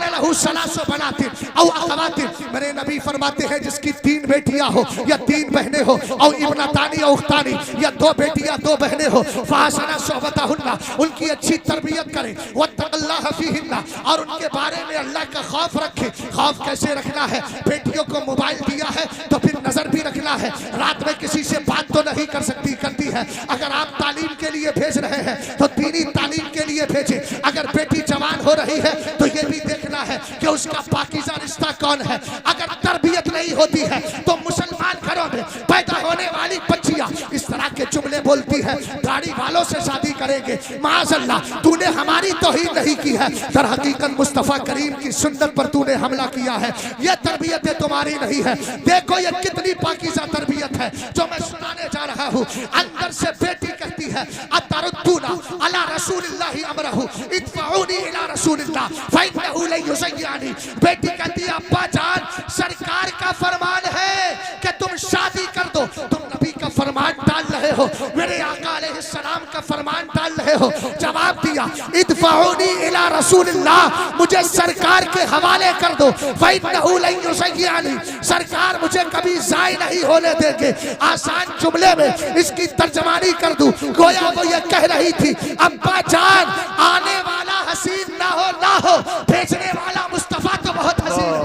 लहू सलासो बनातिन औ अखवातिन, मेरे नबी फरमाते हैं जिसकी 3 बेटियां हो या 3 बहनें हो, और इब्नतानी और उख्तानी, या 2 बेटियां 2 बहनें हो, फासना सोहबतहुन्ना, उनकी अच्छी तरबियत करें, वत्तक़ल्लाह फीहिन्ना, और उनके बारे में अल्लाह का खौफ रखें। खौफ कैसे रखना है? बेटियों को मोबाइल दिया है तो फिर नजर भी रखना है, रात में किसी से बात तो नहीं करती है। अगर आप तालीम के लिए भेज रहे हैं तो दीनी तालीम के लिए भेजें। अगर बेटी जवान हो रही है तो ये भी देखना है कि उसका पाकीज़ा रिश्ता कौन है। अगर तरबियत नहीं होती है तो मुसलमान घरों में पैदा होने वाली बच्चियां इस तरह के जुमले बोलती है, गाड़ी वालों से शादी करेंगे, माज़अल्लाह तूने हमारी तौहीन नहीं की है, दर हकीकत मुस्तफ़ा करीम की सुन्नत पर तूने हमला किया है। ये तरबियत तुम्हारी नहीं है। देखो ये कितनी पाकीज़ा तरबियत है जो मैं सुनाने जा रहा हूँ। अंदर से बेटी कहती है, अतरुद्दूना अला रसूलिल्लाहि अमरहु इदफऊनी इला रसूलिल्लाह फइन्नहु ला युज़य्यानी। बेटी कहती है, अब्बा जान सरकार का फरमान है कि तुम शादी कर दो, तुम नबी का फरमान डाल रहे हो, मेरे आका अलैहिस्सलाम का फरमान डाल रहे हो। जवाब दिया, इदफऊनी इला रसूलिल्लाह, मुझे सरकार के हवाले कर दो, फइन्नहु ला युज़य्यानी, सरकार मुझे कभी ज़ाय नहीं होने देंगे। आसान जुमले में इसकी तर्जमानी कर दूं, गोया वो ये कह रही थी, अब्बा जान आने वाला हसीन ना हो, भेजने वाला मुस्तफा तो बहुत हसीन है।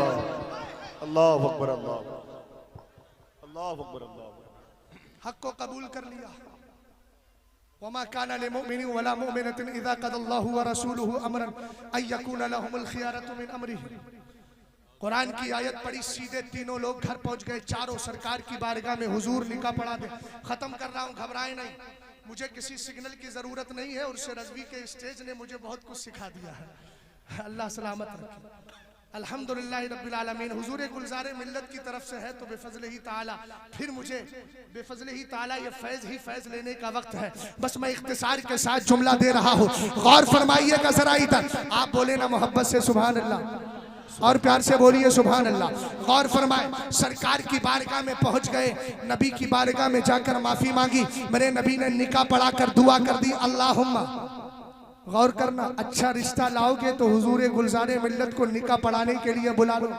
अल्लाहु अकबर, अल्लाहु अकबर, अल्लाहु हक को कबूल कर लिया। वमा काना लिमुमिनिन वला मुमिनतिन इज़ा क़दल्लाहु व रसूलुहु अमरन अन यकूना लहुमुल खियारतु मिन अमरिही। कुरान की आयत पढ़ी, सीधे तीनों लोग घर पहुंच गए। चारों सरकार की बारगाह में हुजूर निकाह पढ़ा दे। खत्म कर रहा हूं, घबराए नहीं, मुझे किसी सिग्नल की जरूरत नहीं है। उर्स रज़वी के स्टेज ने मुझे बहुत कुछ सिखा दिया है। अल्लाह सलामत रखे। अल्हम्दुलिल्लाह रब्बिल आलमीन। हुजूर गुलज़ारे मिल्लत की तरफ से है तो बेफज़ल ही ताला, फिर मुझे बेफज़ल ही ताला ये फैज़ ही फैज़ लेने का वक्त है। बस मैं इख्तिसार के साथ जुमला दे रहा हूँ, गौर फरमाइएगा जरा इधर। आप बोले ना मोहब्बत से सुभान अल्लाह, और प्यार से बोलिए सुभान अल्लाह। गौर फरमाए, सरकार की बारगाह में पहुंच गए, नबी की बारगाह में जाकर माफी मांगी। मेरे नबी ने निकाह पढ़ा कर दुआ कर दी, अल्लाहुम्मा। गौर करना, अच्छा रिश्ता लाओगे तो हुजूर गुलज़ारे मिल्लत को निकाह पढ़ाने के लिए बुला लो।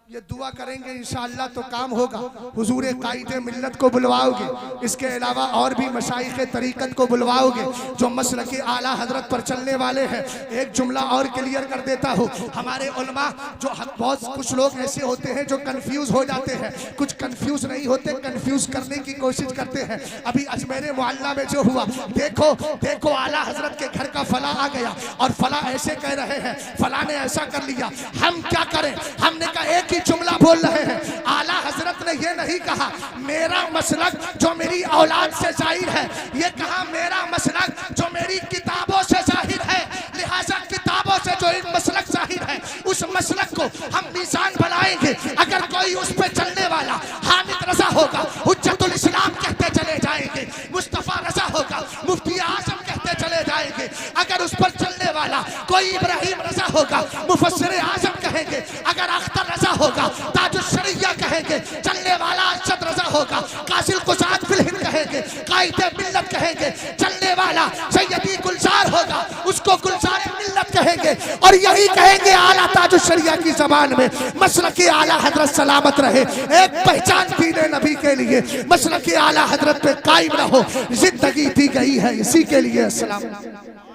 ये दुआ करेंगे इंशाअल्लाह तो काम होगा। हुजूर कायदे मिल्लत को बुलवाओगे, इसके अलावा और भी मशाइख़ तरीक़त को बुलवाओगे जो मसलक आला हजरत पर चलने वाले हैं। एक जुमला और क्लियर कर देता हूँ, हमारे उलमा जो बहुत कुछ लोग ऐसे होते हैं जो कंफ्यूज हो जाते हैं, कुछ कंफ्यूज नहीं होते, कंफ्यूज करने की कोशिश करते हैं। अभी अजमेर मोहल्ला में जो हुआ, देखो आला हजरत के घर का फला आ गया और फला ऐसे कह रहे हैं, फला ने ऐसा कर लिया, हम क्या करें? हमने कहा एक जुमला बोल रहे हैं। आला हजरत ने ये नहीं कहा मेरा मसलक जो मेरी औलाद से जाहिर है, ये कहा मेरा मसलक जो मेरी किताबों से जाहिर है। लिहाजा किताबों से जो इन मसलक जाहिर है, उस मसलक को हम मीज़ान बनाएंगे। अगर कोई उस पे चलने वाला हामिद रजा होगा, हुज्जतुल इस्लाम कहते चले जाएंगे, मुस्तफा रजा होगा, मुफ्ती आज़म कहते चले जाएंगे। अगर उस पर चलने वाला कोई इब्राहिम रजा होगा, मुफस्सिर आज़म कहेंगे। अगर अख्तर रजा होगा, ताजुश शरिया कहेंगे। चलने वाला अरशद रजा होगा, कासिल कुसाद फिल हिंद कहेंगे, कायदे मिल्लत कहेंगे। चलने वाला सैयदी गुलजार होगा, उसको गुलजार मिल्लत कहेंगे। और यही कहेंगे आला ताजुश शरिया की ज़बान में, मसलक आला हजरत सलामत रहे। एक पहचान दीने नबी के लिए, मसलक आला हजरत पे कायम रहो। जिंदगी दी गई है इसी के लिए। अस्सलाम।